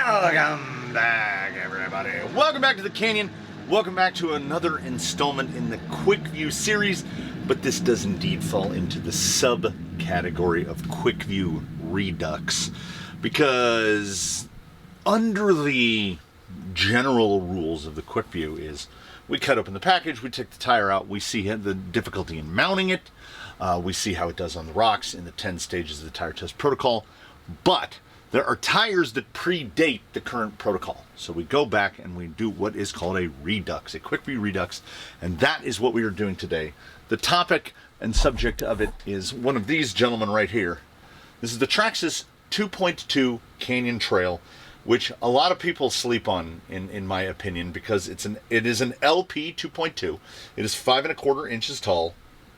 Welcome back, everybody. Welcome back to the Canyon. Welcome back to another installment in the Quickview series, but this does indeed fall into the subcategory of Quickview Redux, because under the general rules of the Quickview is we cut open the package, we take the tire out, we see the difficulty in mounting it, we see how it does on the rocks in the 10 stages of the tire test protocol, but there are tires that predate the current protocol. So we go back and we do what is called a Redux, a Quickview Redux, and that is what we are doing today. The topic and subject of it is one of these gentlemen right here. This is the Traxxas 2.2 Canyon Trail, which a lot of people sleep on, in my opinion, because it is an LP 2.2. It is 5¼ inches tall.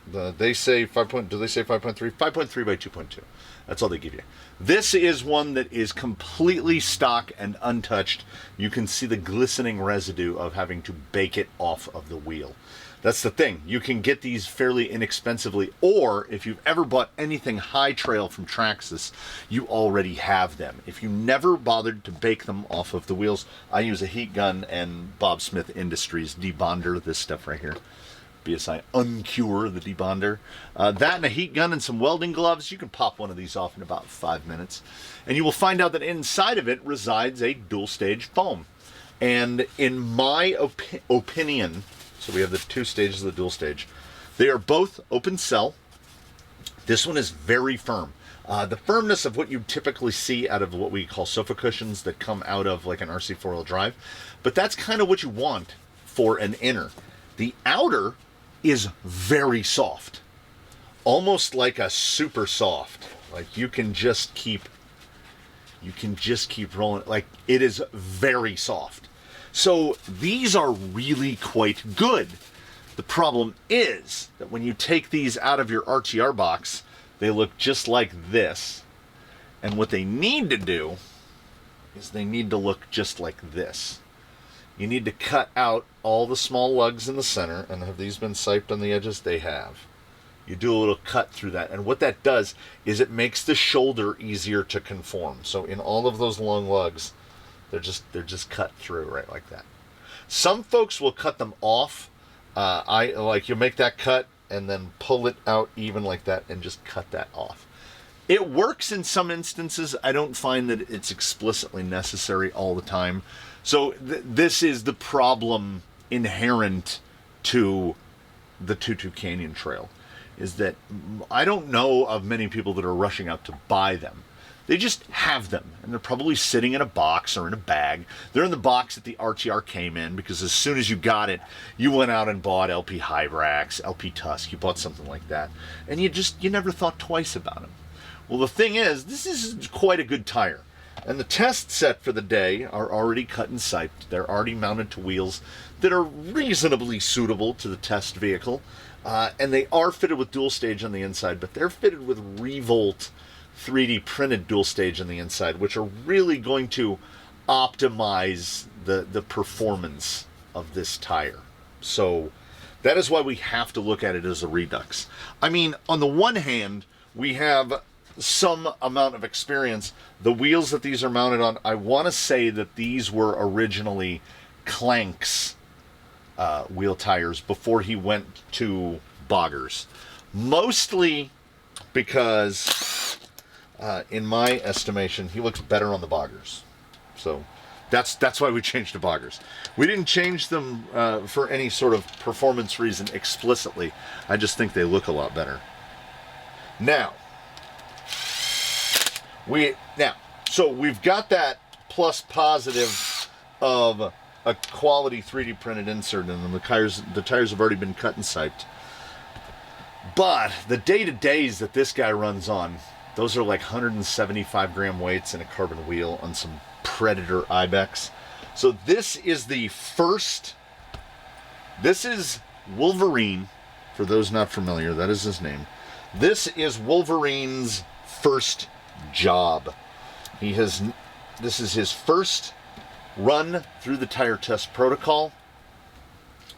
They say 5. Do they say 5.3? 5.3 by 2.2. That's all they give you. This is one that is completely stock and untouched. You can see the glistening residue of having to bake it off of the wheel. That's the thing. You can get these fairly inexpensively, or if you've ever bought anything high trail from Traxxas, you already have them. If you never bothered to bake them off of the wheels, I use a heat gun and Bob Smith Industries debonder, this stuff right here. BSI Uncure, the debonder. That and a heat gun and some welding gloves, you can pop one of these off in about 5 minutes. And you will find out that inside of it resides a dual stage foam. And in my opinion, so we have the 2 stages of the dual stage, they are both open cell. This one is very firm. The firmness of what you typically see out of what we call sofa cushions that come out of like an RC 4-wheel drive. But that's kind of what you want for an inner. The outer is very soft, almost like a super soft. Like you can just keep rolling. Like it is very soft. So these are really quite good. The problem is that when you take these out of your RTR box, they look just like this. And what they need to do is they need to look just like this. You need to cut out all the small lugs in the center, and have these been siped on the edges? They have. You do a little cut through that, and what that does is it makes the shoulder easier to conform. So in all of those long lugs, they're just cut through right like that. Some folks will cut them off. You'll make that cut and then pull it out even like that and just cut that off. It works in some instances. I don't find that it's explicitly necessary all the time. So this is the problem inherent to the 2.2 Canyon Trail, is that I don't know of many people that are rushing out to buy them. They just have them, and they're probably sitting in a box or in a bag. They're in the box that the RTR came in, because as soon as you got it, you went out and bought LP Hybrax, LP Tusk, you bought something like that, and you never thought twice about them. Well, the thing is, this is quite a good tire. And the test set for the day are already cut and siped. They're already mounted to wheels that are reasonably suitable to the test vehicle. And they are fitted with dual stage on the inside, but they're fitted with Revolt 3D printed dual stage on the inside, which are really going to optimize the performance of this tire. So that is why we have to look at it as a Redux. I mean, on the one hand, we have some amount of experience. The wheels that these are mounted on, I want to say that these were originally Clank's wheel tires before he went to boggers. Mostly because, in my estimation, he looks better on the boggers. So that's why we changed to boggers. We didn't change them for any sort of performance reason explicitly. I just think they look a lot better. So we've got that plus positive of a quality 3D printed insert in them. The tires have already been cut and siped. But the day-to-days that this guy runs on, those are like 175 gram weights and a carbon wheel on some Predator Ibex. So this is Wolverine, for those not familiar, that is his name. This is Wolverine's first job. This is his first run through the tire test protocol.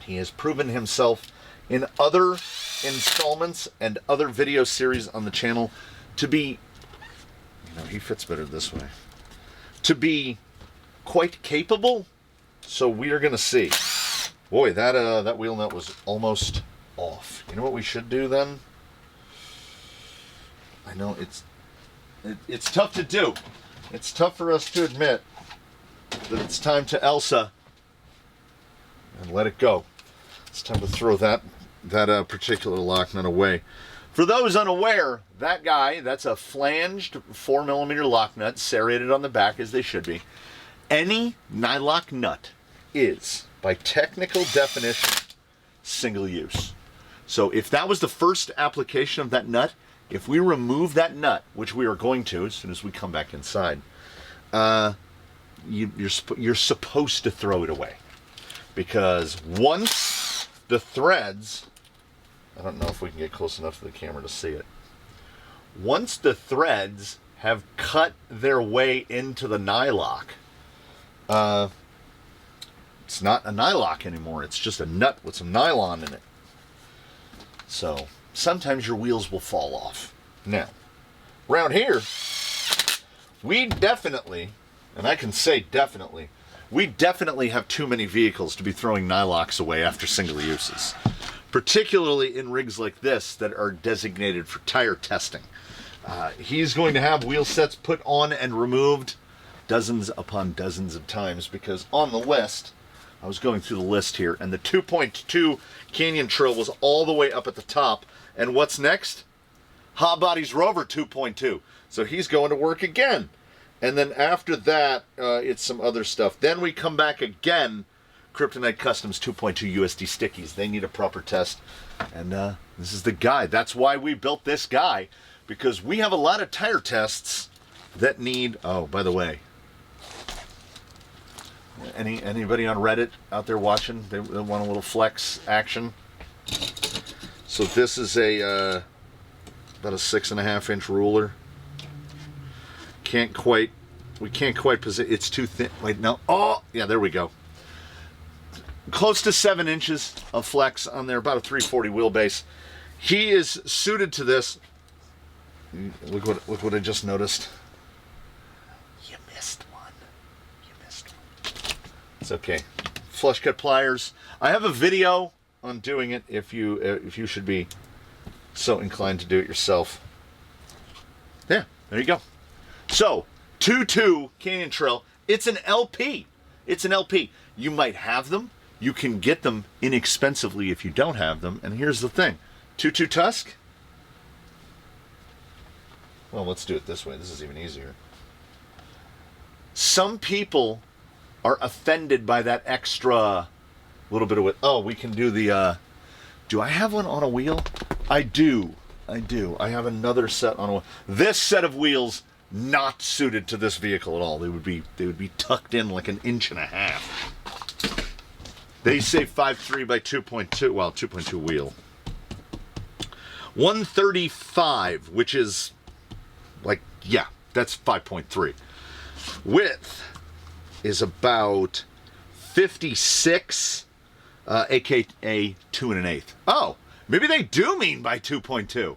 He has proven himself in other installments and other video series on the channel to be, he fits better this way, to be quite capable. So we are going to see. Boy, that wheel nut was almost off. You know what we should do then? I know it's tough to do. It's tough for us to admit that it's time to Elsa and let it go. It's time to throw that particular lock nut away. For those unaware, that guy, that's a flanged 4mm lock nut, serrated on the back as they should be. Any nylock nut is, by technical definition, single use. So if that was the first application of that nut, if we remove that nut, which we are going to as soon as we come back inside, you're supposed to throw it away. Because once the threads, I don't know if we can get close enough to the camera to see it. Once the threads have cut their way into the nylock, it's not a nylock anymore. It's just a nut with some nylon in it. So sometimes your wheels will fall off. Now, around here, we definitely, and I can say definitely, we definitely have too many vehicles to be throwing nylocks away after single uses. Particularly in rigs like this that are designated for tire testing. He's going to have wheel sets put on and removed dozens upon dozens of times, because on the list, I was going through the list here, and the 2.2 Canyon Trail was all the way up at the top. And what's next? Hobbody's Rover 2.2. So he's going to work again. And then after that, it's some other stuff. Then we come back again. Kryptonite Customs 2.2 USD stickies. They need a proper test. And this is the guy. That's why we built this guy. Because we have a lot of tire tests that need... Oh, by the way. Anybody on Reddit out there watching? They want a little flex action. So this is about a 6.5-inch ruler. We can't quite position. It's too thin. Wait, no. Oh, yeah, there we go. Close to 7 inches of flex on there, about a 340 wheelbase. He is suited to this. Look what I just noticed. You missed one. It's okay. Flush cut pliers. I have a video on doing it if you should be so inclined to do it yourself. Yeah, there you go. So, 2.2 Canyon Trail. It's an LP. It's an LP. You might have them. You can get them inexpensively if you don't have them. And here's the thing. 2.2 Tusk. Well, let's do it this way. This is even easier. Some people are offended by that extra little bit of it. Oh, we can do the... do I have one on a wheel? I do. I have another set on a wheel. This set of wheels... not suited to this vehicle at all. They would be tucked in like 1.5 inches. They say 5.3 by 2.2. Well, 2.2 wheel. 135, which is like, yeah, that's 5.3. Width is about 56, aka 2 1/8. Oh, maybe they do mean by 2.2.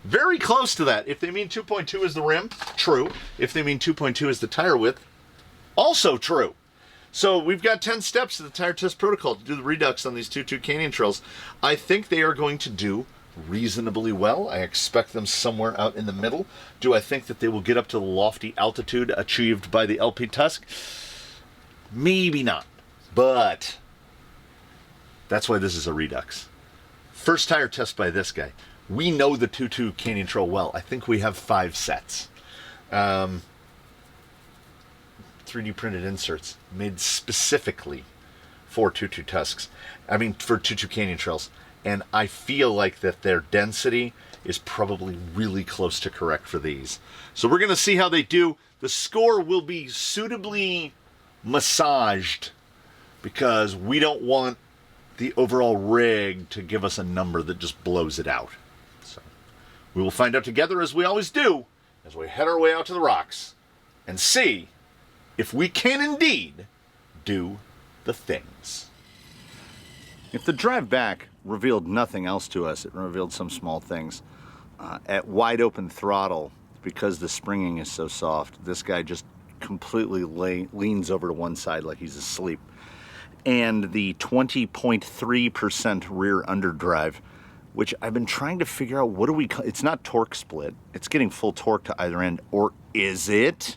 Very close to that. If they mean 2.2 is the rim, true. If they mean 2.2 is the tire width, also true. So we've got 10 steps to the tire test protocol to do the Redux on these 2.2 Canyon Trails. I think they are going to do reasonably well. I expect them somewhere out in the middle. Do I think that they will get up to the lofty altitude achieved by the LP Tusk? Maybe not. But that's why this is a Redux. First tire test by this guy. We know the 2.2 Canyon Trail well. I think we have 5 sets. 3D printed inserts made specifically for 2.2 Tusks. I mean, for 2.2 Canyon Trails. And I feel like that their density is probably really close to correct for these. So we're going to see how they do. The score will be suitably massaged because we don't want the overall rig to give us a number that just blows it out. So we will find out together, as we always do, as we head our way out to the rocks and see if we can indeed do the things. If the drive back revealed nothing else to us, it revealed some small things. At wide open throttle, because the springing is so soft, this guy just completely leans over to one side like he's asleep. And the 20.3% rear underdrive, which I've been trying to figure out, it's not torque split. It's getting full torque to either end, or is it?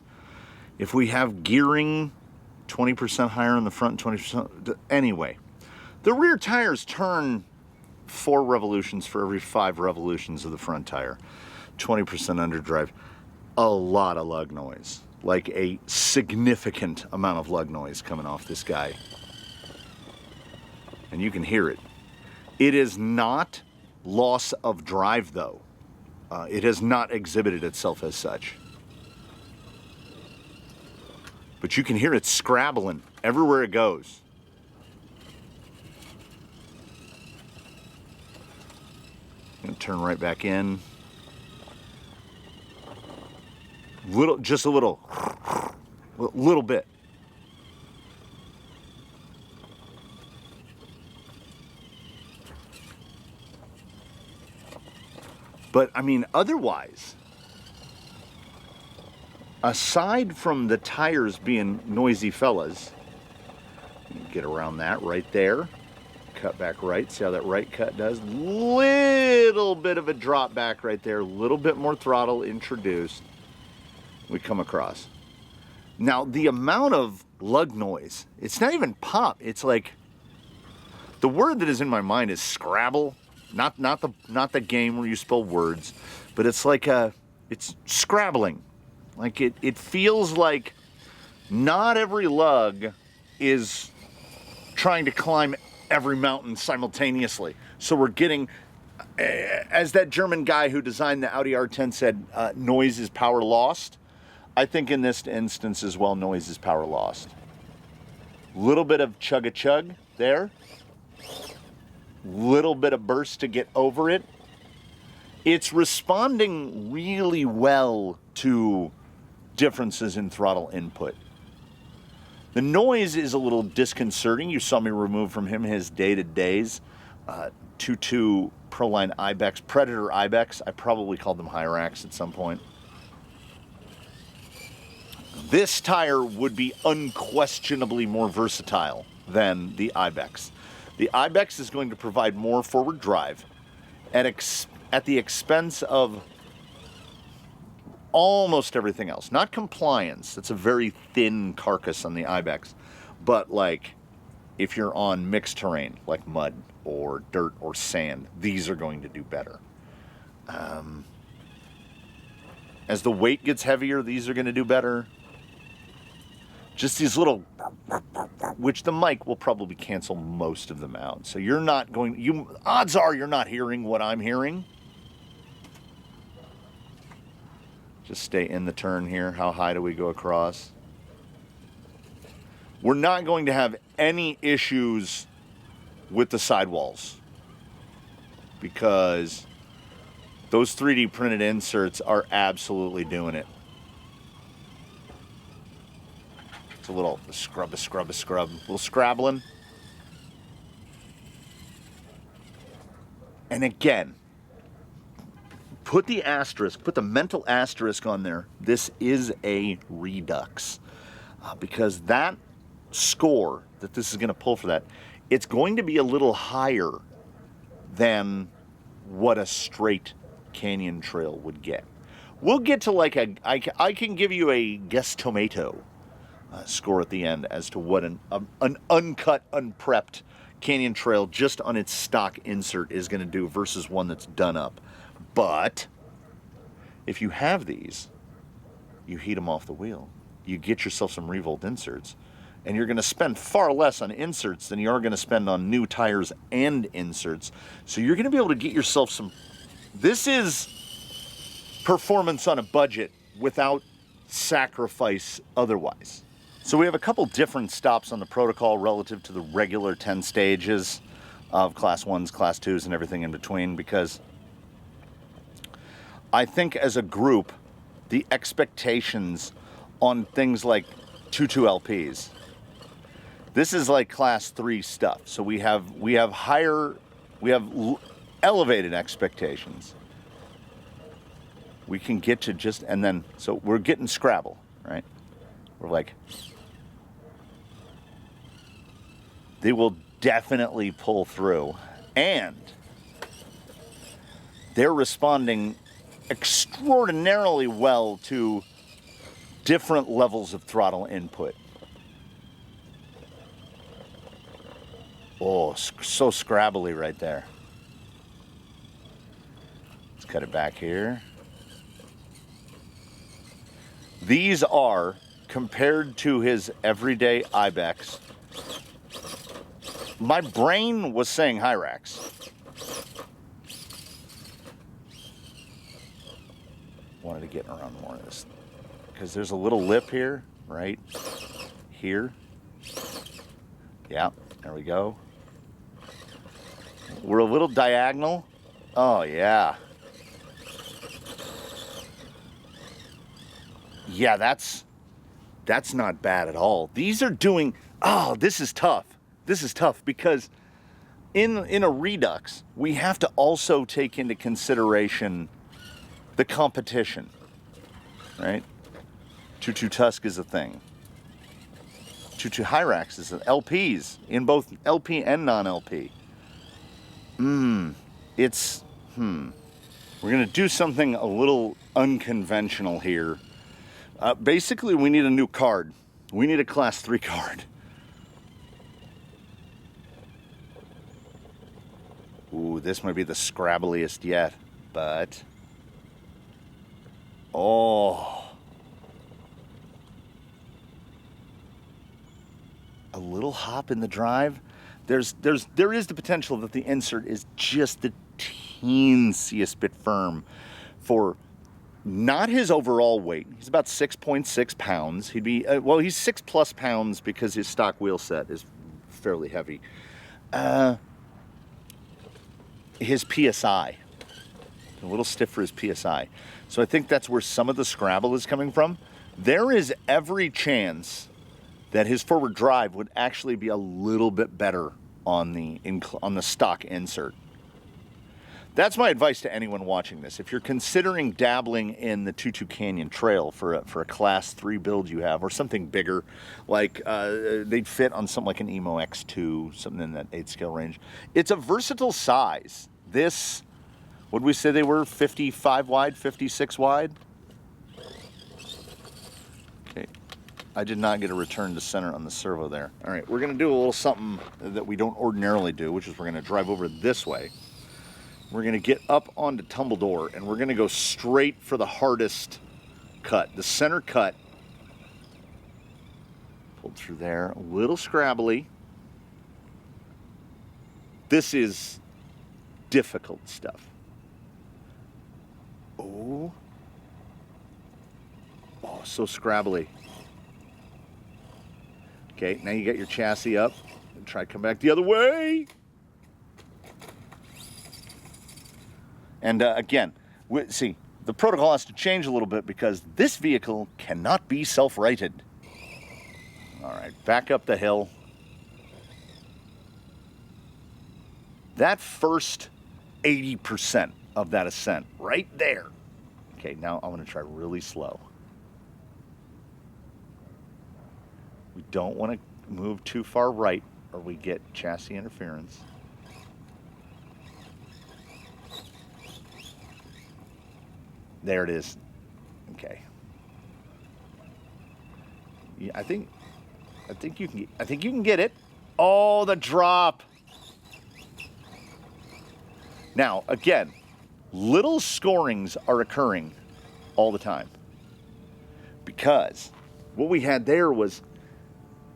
If we have gearing 20% higher in the front, 20%, anyway. The rear tires turn 4 revolutions for every 5 revolutions of the front tire. 20% underdrive. A lot of lug noise. Like a significant amount of lug noise coming off this guy. And you can hear it. It is not loss of drive, though. It has not exhibited itself as such. But you can hear it scrabbling everywhere it goes. Gonna turn right back in. Just a little bit. But I mean, otherwise, aside from the tires being noisy fellas, get around that right there, cut back right, see how that right cut does? Little bit of a drop back right there, a little bit more throttle introduced, we come across. Now, the amount of lug noise, it's not even pop, it's like, the word that is in my mind is scrabble. Not the game where you spell words, but it's like it's scrabbling. Like it feels like not every lug is trying to climb every mountain simultaneously. So we're getting, as that German guy who designed the Audi R10 said, noise is power lost. I think in this instance as well, noise is power lost. Little bit of chug-a-chug there. Little bit of burst to get over it. It's responding really well to differences in throttle input. The noise is a little disconcerting. You saw me remove from him his day-to-days 2.2 Proline Ibex, Predator Ibex. I probably called them Hyrax at some point. This tire would be unquestionably more versatile than the Ibex. The Ibex is going to provide more forward drive at the expense of almost everything else. Not compliance. It's a very thin carcass on the Ibex. But like if you're on mixed terrain like mud or dirt or sand, these are going to do better. As the weight gets heavier, these are going to do better. Just these little, which the mic will probably cancel most of them out. So you're not going, odds are you're not hearing what I'm hearing. Just stay in the turn here. How high do we go across? We're not going to have any issues with the sidewalls because those 3D printed inserts are absolutely doing it. It's a little scrub, a little scrabbling. And again, put the asterisk, put the mental asterisk on there. This is a Redux. Because that score that this is going to pull for that, it's going to be a little higher than what a straight canyon trail would get. We'll get to like I can give you a guesstomato score at the end as to what an uncut, unprepped canyon trail just on its stock insert is going to do versus one that's done up. But if you have these, you heat them off the wheel. You get yourself some Revolt inserts, and you're going to spend far less on inserts than you are going to spend on new tires and inserts. So you're going to be able to get yourself some. This is performance on a budget without sacrifice otherwise. So we have a couple different stops on the protocol relative to the regular 10 stages of Class 1s, Class 2s, and everything in between, because I think as a group, the expectations on things like 2.2 LPs, this is like Class 3 stuff. So we have elevated expectations. We can get to just, and then, so we're getting Scrabble, right? We're like, they will definitely pull through. And they're responding extraordinarily well to different levels of throttle input. Oh, so scrabbly right there. Let's cut it back here. These are, compared to his everyday Ibex, my brain was saying Hyrax. Wanted to get around more of this because there's a little lip here, right here. Yeah, there we go. We're a little diagonal. Oh yeah. Yeah, that's not bad at all. These are doing, oh, this is tough. This is tough because in a Redux, we have to also take into consideration the competition, right? 2.2 Tusk is a thing. 2.2 Hyrax is LPs in both LP and non-LP. We're gonna do something a little unconventional here. Basically, we need a new card. We need a Class 3 card. Ooh, this might be the scrabbliest yet, but... Oh. A little hop in the drive. There is the potential that the insert is just the teensiest bit firm for not his overall weight. He's about 6.6 pounds. He'd be, well, he's 6+ pounds because his stock wheel set is fairly heavy. His PSI, a little stiff for his PSI. So I think that's where some of the scrabble is coming from. There is every chance that his forward drive would actually be a little bit better on the stock insert. That's my advice to anyone watching this. If you're considering dabbling in the 2.2 Canyon Trail for a Class 3 build you have, or something bigger, like they'd fit on something like an Emo X2, something in that 8 scale range. It's a versatile size. This, what did we say they were? 55 wide, 56 wide? Okay. I did not get a return to center on the servo there. All right, we're gonna do a little something that we don't ordinarily do, which is we're gonna drive over this way. We're gonna get up onto Tumbledore and we're gonna go straight for the hardest cut, the center cut. Pulled through there, a little scrabbly. This is difficult stuff. Oh, so scrabbly. Okay, now you got your chassis up and try to come back the other way. And again, see, the protocol has to change a little bit because this vehicle cannot be self-righted. All right, back up the hill. That first 80% of that ascent right there. Okay, now I'm gonna try really slow. We don't want to move too far right or we get chassis interference. There it is. Okay. Yeah, I think you can get it. Oh, the drop. Now, again, little scorings are occurring all the time because what we had there was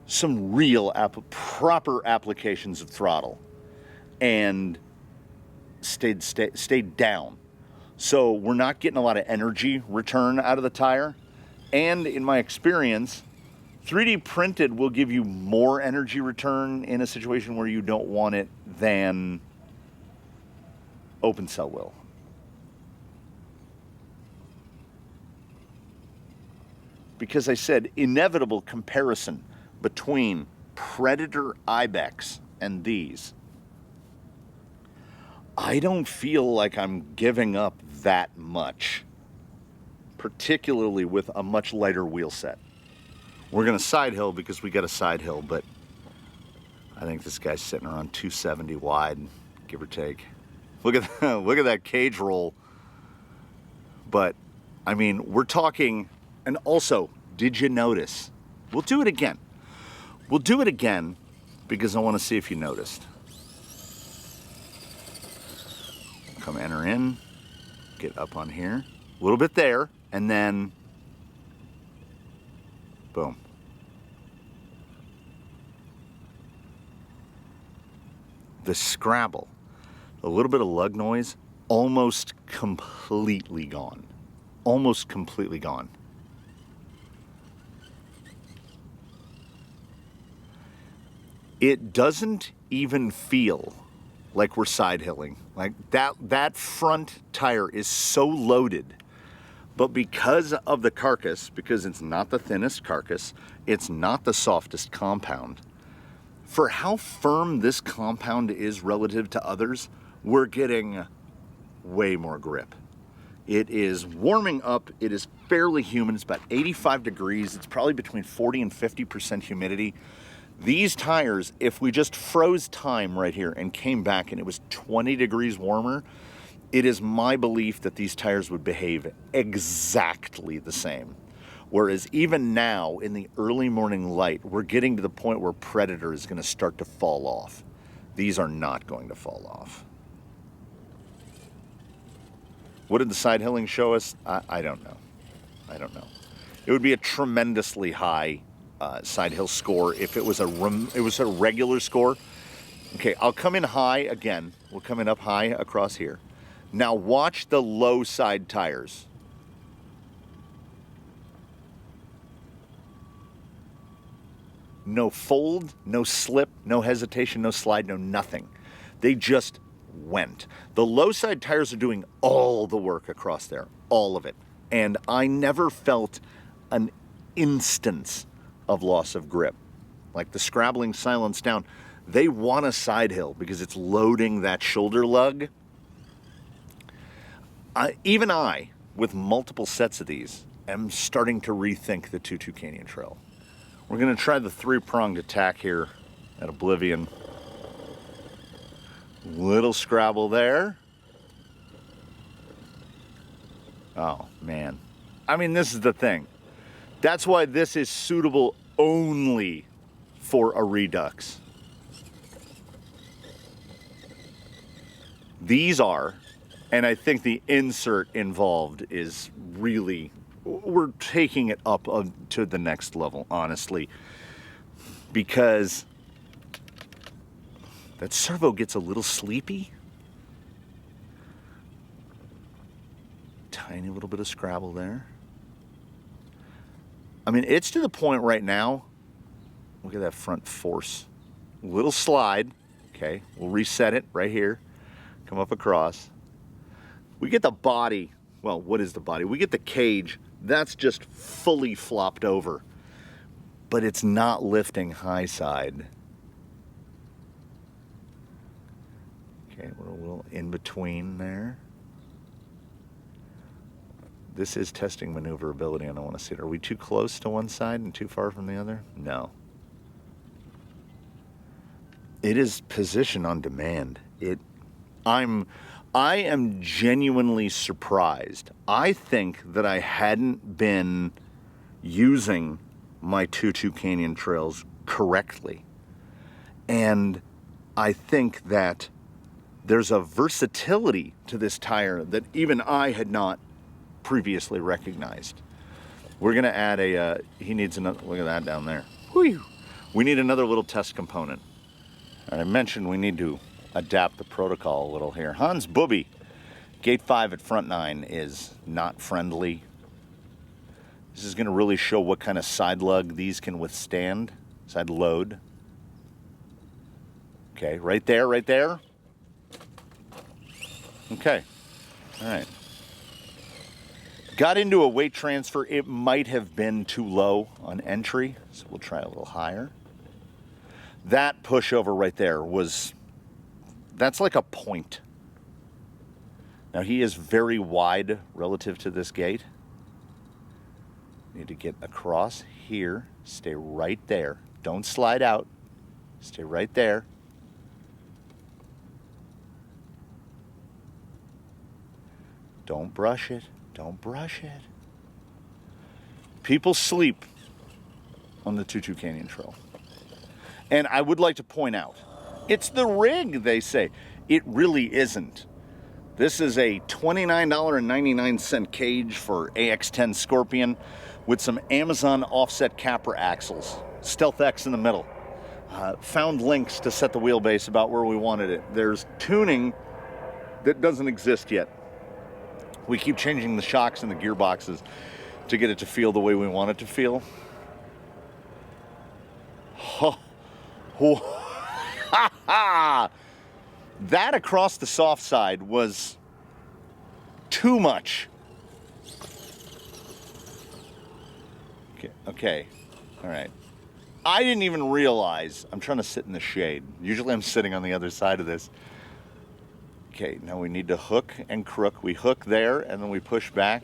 some real proper applications of throttle and stayed down. So we're not getting a lot of energy return out of the tire. And in my experience, 3D printed will give you more energy return in a situation where you don't want it than open cell will. Because I said inevitable comparison between Predator Ibex and these. I don't feel like I'm giving up that much, particularly with a much lighter wheel set. We're gonna side hill because we got a side hill, but I think this guy's sitting around 270 wide, give or take. Look at look at that cage roll. But I mean, we're talking, and also, did you notice? We'll do it again. We'll do it again because I want to see if you noticed. Come enter in, get up on here, a little bit there, and then boom. The Scrabble, a little bit of lug noise, almost completely gone. Almost completely gone. It doesn't even feel like we're side hilling. Like that front tire is so loaded, but because of the carcass, because it's not the thinnest carcass, it's not the softest compound, for how firm this compound is relative to others, we're getting way more grip. It is warming up. It is fairly humid. It's about 85 degrees. It's probably between 40 and 50% humidity. These tires, if we just froze time right here and came back and it was 20 degrees warmer, it is my belief that these tires would behave exactly the same. Whereas even now, in the early morning light, we're getting to the point where Predator is going to start to fall off. These are not going to fall off. What did the side hilling show us? I don't know. I don't know. It would be a tremendously high side hill score if it was a regular score. Okay, I'll come in high again. We'll come in up high across here. Now watch the low side tires. No fold, no slip, no hesitation, no slide, no nothing. They just went. The low side tires are doing all the work across there, all of it. And I never felt an instance of loss of grip. Like the scrabbling silence down, they want a side hill because it's loading that shoulder lug. Even I, with multiple sets of these, am starting to rethink the 2-2 Canyon Trail. We're gonna try the 3-pronged attack here at Oblivion. Little scrabble there. Oh, man. I mean, this is the thing. That's why this is suitable only for a Redux. These are, and I think the insert involved is really, we're taking it up to the next level, honestly, because that servo gets a little sleepy. Tiny little bit of scrabble there. I mean, it's to the point right now, look at that front force. Little slide, okay, we'll reset it right here, come up across. We get the body, well, what is the body? We get the cage, that's just fully flopped over, but it's not lifting high side. Okay, we're a little in between there. This is testing maneuverability, and I want to see it. Are we too close to one side and too far from the other? No. It is position on demand. I am genuinely surprised. I think that I hadn't been using my 2-2 Canyon Trails correctly. And I think that there's a versatility to this tire that even I had not previously recognized. We're gonna add he needs another, look at that down there. Whew. We need another little test component. And I mentioned we need to adapt the protocol a little here. Hans Booby, gate 5 at front 9 is not friendly. This is gonna really show what kind of side lug these can withstand, side load. Okay, right there, right there. Okay, all right. Got into a weight transfer. It might have been too low on entry, so we'll try a little higher. That pushover right there that's like a point. Now he is very wide relative to this gate. Need to get across here. Stay right there. Don't slide out. Stay right there. Don't brush it. Don't brush it. People sleep on the Tutu Canyon Trail. And I would like to point out, it's the rig, they say. It really isn't. This is a $29.99 cage for AX10 Scorpion with some Amazon offset capper axles. Stealth X in the middle. Found links to set the wheelbase about where we wanted it. There's tuning that doesn't exist yet. We keep changing the shocks and the gearboxes to get it to feel the way we want it to feel. That across the soft side was too much. Okay. All right. I didn't even realize. I'm trying to sit in the shade. Usually I'm sitting on the other side of this. Okay, now we need to hook and crook. We hook there and then we push back.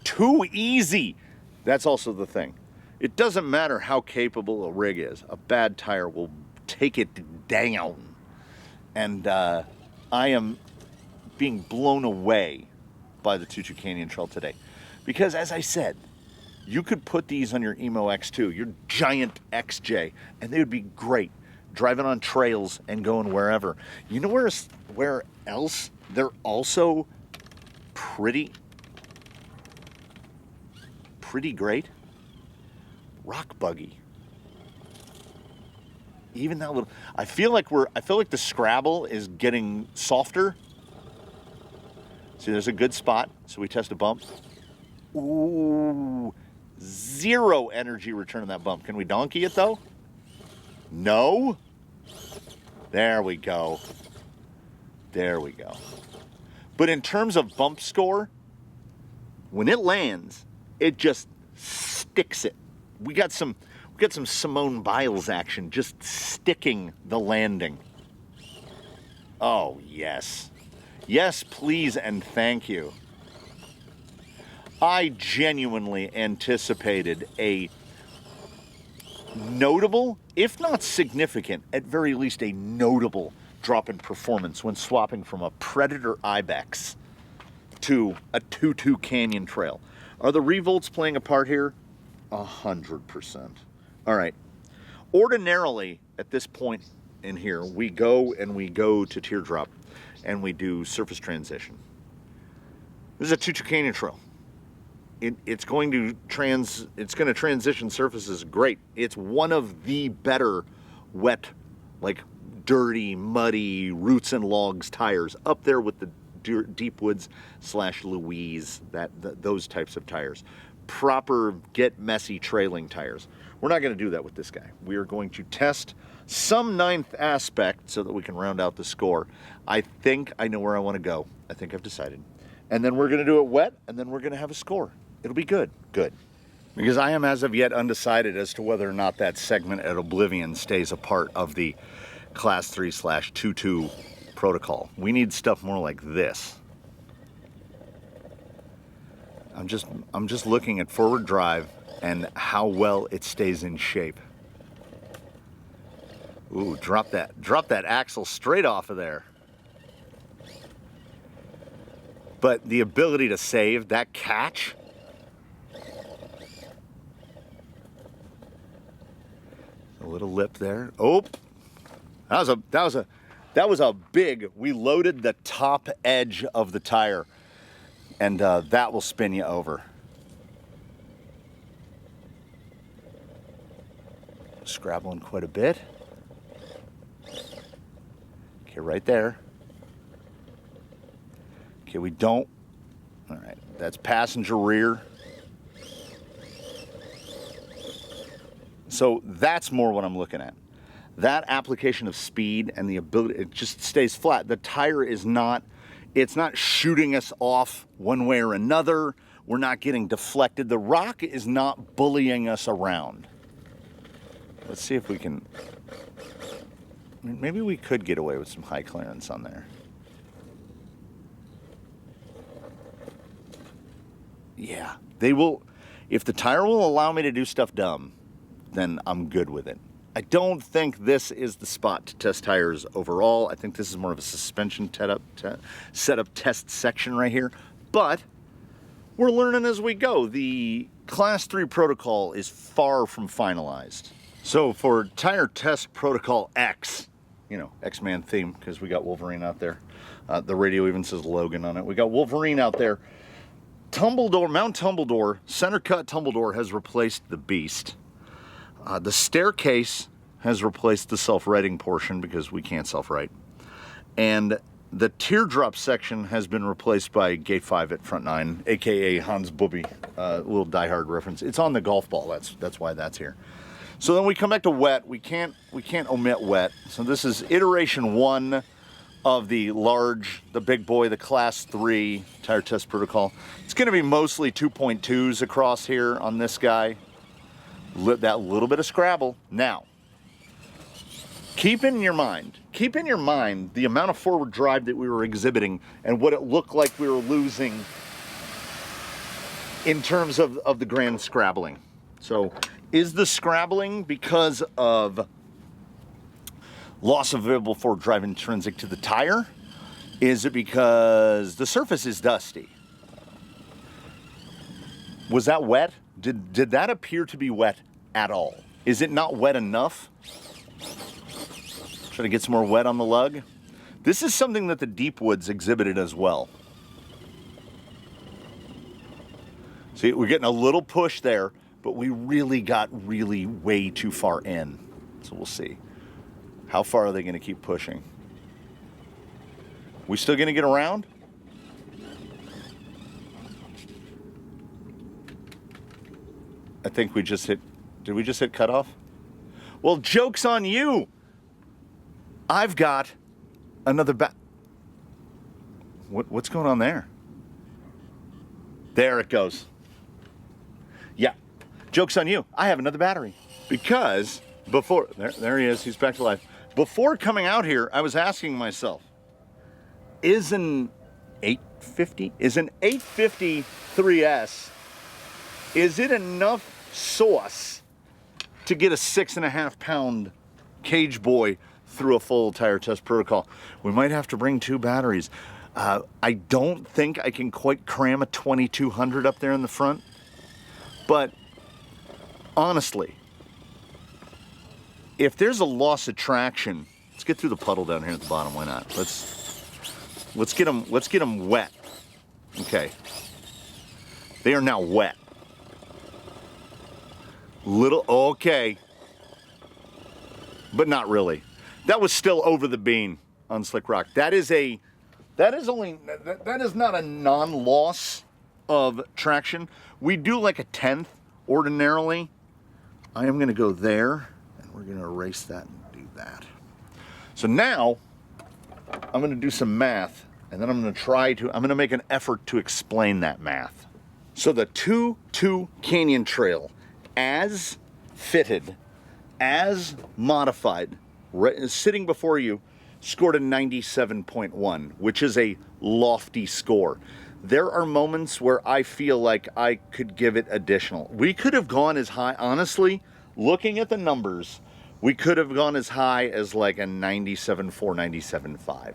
Too easy. That's also the thing. It doesn't matter how capable a rig is. A bad tire will take it down. And I am being blown away by the Tutu Canyon Trail today. Because as I said, you could put these on your Emo X2, your giant XJ, and they would be great driving on trails and going wherever. You know where else they're also pretty great? Rock buggy. Even that little, I feel like the Scrabble is getting softer. See, there's a good spot, so we test a bump. Ooh, 0 energy return on that bump. Can we donkey it though? No? There we go. There we go. But in terms of bump score, when it lands, it just sticks it. We got some Simone Biles action, just sticking the landing. Oh, yes. Yes, please, and thank you. I genuinely anticipated a notable, if not significant, at very least a notable drop in performance when swapping from a Predator Ibex to a Tutu Canyon Trail. Are the revolts playing a part here? 100%. All right. Ordinarily, at this point in here, we go to teardrop and we do surface transition. This is a Tutu Canyon Trail. It's going to transition surfaces great. It's one of the better wet, like dirty, muddy, roots and logs tires, up there with the Deepwoods / Louise, those types of tires. Proper get messy trailing tires. We're not going to do that with this guy. We are going to test some 9th aspect so that we can round out the score. I think I know where I want to go. I think I've decided. And then we're going to do it wet, and then we're going to have a score. It'll be good. Good. Because I am as of yet undecided as to whether or not that segment at Oblivion stays a part of the Class 3 / Tutu protocol. We need stuff more like this. I'm just looking at forward drive and how well it stays in shape. Ooh, drop that axle straight off of there. But the ability to save, that catch, a little lip there. Oh, that was a big. We loaded the top edge of the tire, and that will spin you over. Scrabbling quite a bit. Okay, right there. Okay, we don't. All right, that's passenger rear. So that's more what I'm looking at. That application of speed and the ability, it just stays flat. The tire is not, it's not shooting us off one way or another. We're not getting deflected. The rock is not bullying us around. Let's see if we can, maybe we could get away with some high clearance on there. Yeah, they will. If the tire will allow me to do stuff dumb, then I'm good with it. I don't think this is the spot to test tires overall. I think this is more of a suspension setup test section right here. But we're learning as we go. The Class 3 protocol is far from finalized. So for tire test protocol X, you know, X-Man theme, because we got Wolverine out there. The radio even says Logan on it. We got Wolverine out there. Mount Tumbledore, center cut Tumbledore has replaced the beast. The staircase has replaced the self-righting portion because we can't self-right. And the teardrop section has been replaced by Gate 5 at front 9, aka Hans Bubby, little diehard reference. It's on the golf ball, that's why that's here. So then we come back to wet. We can't omit wet. So this is iteration 1 of the big boy, the Class 3 tire test protocol. It's gonna be mostly 2.2s across here on this guy. That little bit of Scrabble. Now, keep in your mind the amount of forward drive that we were exhibiting and what it looked like we were losing in terms of the grand scrabbling. So, is the scrabbling because of loss of available forward drive intrinsic to the tire? Is it because the surface is dusty? Was that wet? Did that appear to be wet at all? Is it not wet enough? Try to get some more wet on the lug. This is something that the deep woods exhibited as well. See, we're getting a little push there, but we really got way too far in. So we'll see. How far are they going to keep pushing? We still going to get around? I think we just hit, did we just hit cutoff? Well, joke's on you. I've got another what's going on there? There it goes. Yeah, joke's on you. I have another battery. Because before, there he is, he's back to life. Before coming out here, I was asking myself, is an 850 3S, is it enough sauce to get a 6.5 pound cage boy through a full tire test protocol? We might have to bring 2 batteries. I don't think I can quite cram a 2200 up there in the front, but honestly, if there's a loss of traction, let's get through the puddle down here at the bottom. Why not? Let's get them wet. Okay. They are now wet. Okay. But not really. That was still over the bean on Slick Rock. That is not a non-loss of traction. We do like a 1/10 ordinarily. I am gonna go there and we're gonna erase that and do that. So now I'm gonna do some math and then I'm gonna make an effort to explain that math. So the 2.2 Canyon Trail, as fitted, as modified, sitting before you, scored a 97.1, which is a lofty score. There are moments where I feel like I could give it additional. We could have gone as high, honestly, looking at the numbers, we could have gone as high as like a 97.4, 97.5.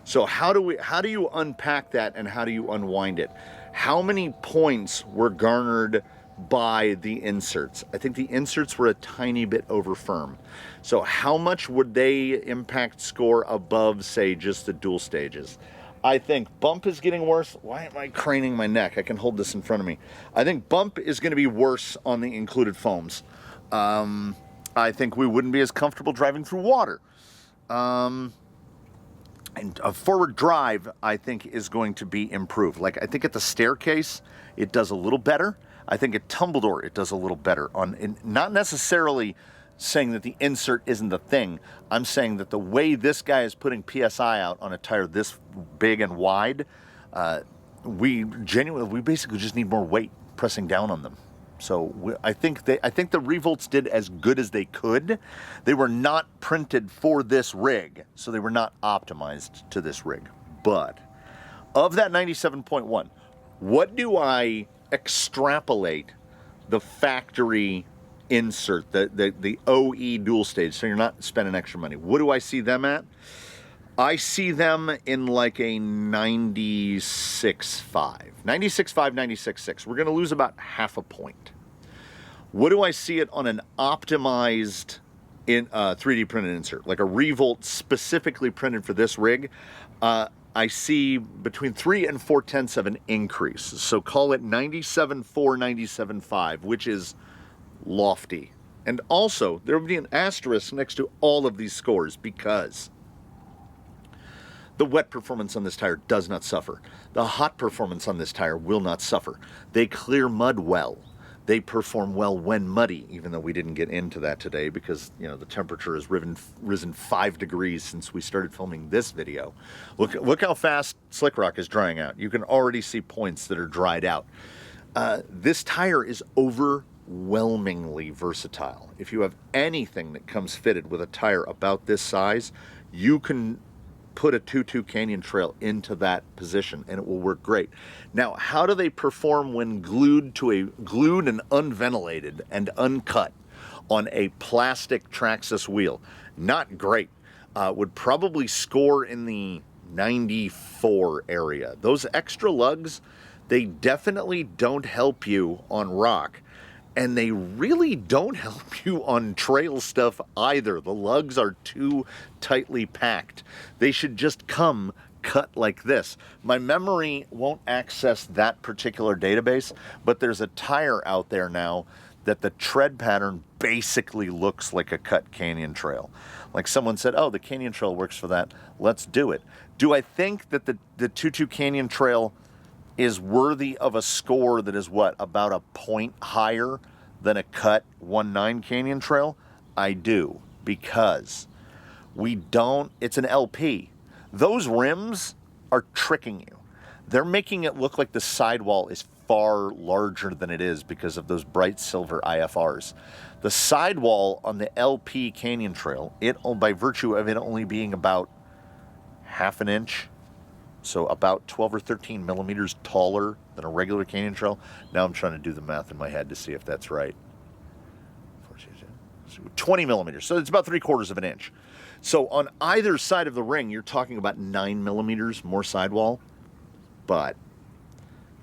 So how do you unpack that and how do you unwind it? How many points were garnered by the inserts? I think the inserts were a tiny bit over firm. So how much would they impact score above, say, just the dual stages? I think bump is getting worse. Why am I craning my neck? I can hold this in front of me. I think bump is going to be worse on the included foams. I think we wouldn't be as comfortable driving through water. And a forward drive, I think, is going to be improved. Like, I think at the staircase, it does a little better. I think at Tumbledore, it does a little better. Not necessarily saying that the insert isn't the thing. I'm saying that the way this guy is putting PSI out on a tire this big and wide, we basically just need more weight pressing down on them. So I think the Revolts did as good as they could. They were not printed for this rig, so they were not optimized to this rig. But of that 97.1, what do I extrapolate the factory insert, the OE dual stage, so you're not spending extra money. What do I see them at? I see them in like a 96.5. 96.5, 96.6. We're going to lose about half a point. What do I see it on an optimized 3D printed insert, like a Revolt specifically printed for this rig? I see between 3 and 4/10 of an increase. So call it 97.4, 97.5, which is lofty. And also, there will be an asterisk next to all of these scores because the wet performance on this tire does not suffer. The hot performance on this tire will not suffer. They clear mud well. They perform well when muddy, even though we didn't get into that today because, you know, the temperature has risen 5 degrees since we started filming this video. Look how fast Slick Rock is drying out. You can already see points that are dried out. This tire is overwhelmingly versatile. If you have anything that comes fitted with a tire about this size, you can put a 2.2 Canyon Trail into that position and it will work great. Now, how do they perform when glued and unventilated and uncut on a plastic Traxxas wheel? Not great. Would probably score in the 94 area. Those extra lugs, they definitely don't help you on rock. And they really don't help you on trail stuff either. The lugs are too tightly packed. They should just come cut like this. My memory won't access that particular database, but there's a tire out there now that the tread pattern basically looks like a cut Canyon Trail. Like someone said, oh, the Canyon Trail works for that. Let's do it. Do I think that the 2.2 Canyon Trail is worthy of a score that is what, about a point higher than a cut 1.9 Canyon Trail? I do, because it's an LP. Those rims are tricking you. They're making it look like the sidewall is far larger than it is because of those bright silver IFRs. The sidewall on the LP Canyon Trail, by virtue of it only being about half an inch, so about 12 or 13 millimeters taller than a regular Canyon Trail. Now I'm trying to do the math in my head to see if that's right. 20 millimeters, so it's about 3/4 of an inch. So on either side of the ring, you're talking about 9 millimeters more sidewall, but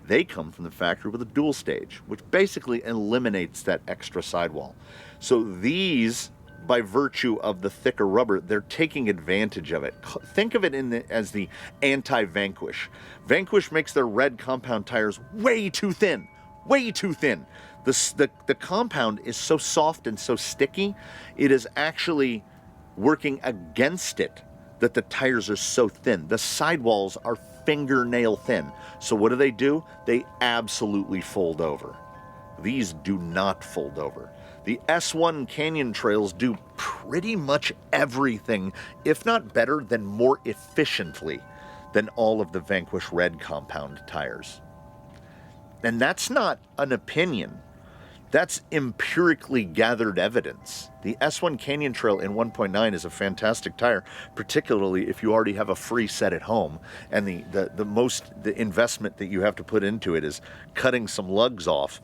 they come from the factory with a dual stage, which basically eliminates that extra sidewall. So these, by virtue of the thicker rubber, they're taking advantage of it. Think of it as the anti-Vanquish. Vanquish makes their red compound tires way too thin. Way too thin. The compound is so soft and so sticky, it is actually working against it that the tires are so thin. The sidewalls are fingernail thin. So what do? They absolutely fold over. These do not fold over. The S1 Canyon Trails do pretty much everything, if not better, then more efficiently than all of the Vanquish Red compound tires. And that's not an opinion. That's empirically gathered evidence. The S1 Canyon Trail in 1.9 is a fantastic tire, particularly if you already have a free set at home. And the investment that you have to put into it is cutting some lugs off,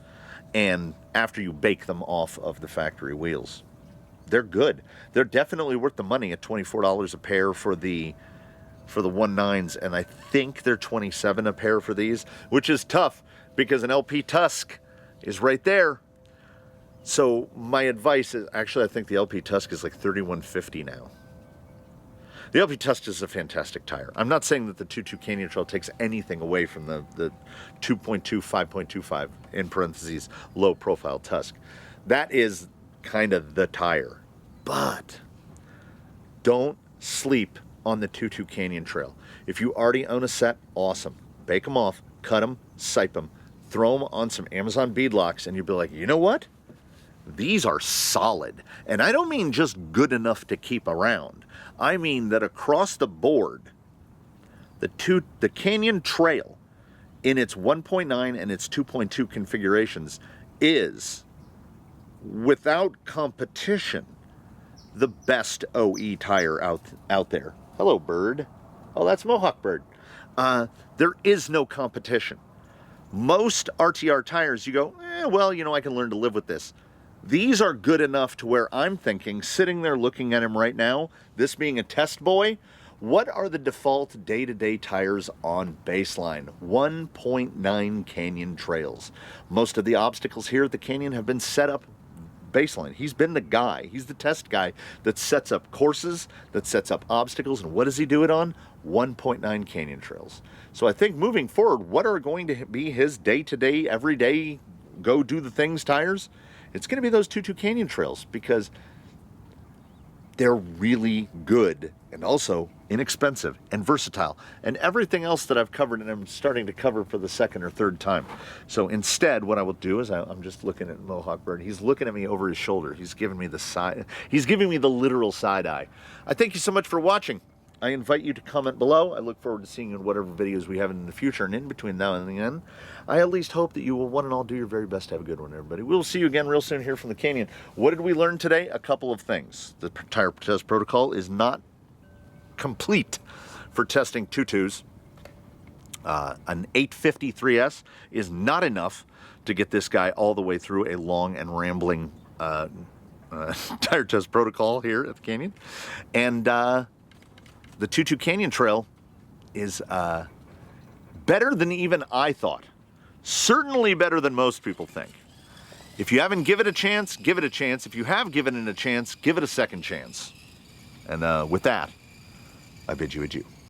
and after you bake them off of the factory wheels. They're good. They're definitely worth the money at $24 a pair for the 1.9s, and I think they're $27 a pair for these, which is tough because an LP Tusk is right there. So my advice is, actually I think the LP Tusk is like $31.50 now. The LP Tusk is a fantastic tire. I'm not saying that the 2.2 Canyon Trail takes anything away from the 2.2, 5.25, in parentheses, low profile Tusk. That is kind of the tire. But don't sleep on the 2.2 Canyon Trail. If you already own a set, awesome. Bake them off, cut them, sipe them, throw them on some Amazon beadlocks, and you'll be like, you know what? These are solid. And I don't mean just good enough to keep around. I mean that across the board, the Canyon Trail in its 1.9 and its 2.2 configurations is, without competition, the best OE tire out there. Hello, bird. Oh, that's Mohawk Bird. There is no competition. Most RTR tires, you go, well, you know, I can learn to live with this. These are good enough to where I'm thinking, sitting there looking at him right now, this being a test boy, what are the default day-to-day tires on baseline? 1.9 Canyon trails. Most of the obstacles here at the Canyon have been set up baseline. He's been the guy. He's the test guy that sets up courses, that sets up obstacles, and what does he do it on? 1.9 Canyon trails. So I think moving forward, what are going to be his day-to-day, everyday, go do the things tires? It's going to be those 2.2 Canyon trails because they're really good and also inexpensive and versatile and everything else that I've covered and I'm starting to cover for the second or third time. So instead, what I will do is I'm just looking at Mohawk Bird. He's looking at me over his shoulder. He's giving me the side. He's giving me the literal side eye. I thank you so much for watching. I invite you to comment below. I look forward to seeing you in whatever videos we have in the future. And in between now and the end, I at least hope that you will one and all do your very best to have a good one, everybody. We'll see you again real soon here from the Canyon. What did we learn today? A couple of things. The tire test protocol is not complete for testing 2.2s. An 853S is not enough to get this guy all the way through a long and rambling tire test protocol here at the Canyon. And the 2.2 Canyon Trail is better than even I thought. Certainly better than most people think. If you haven't given it a chance, give it a chance. If you have given it a chance, give it a second chance. And with that, I bid you adieu.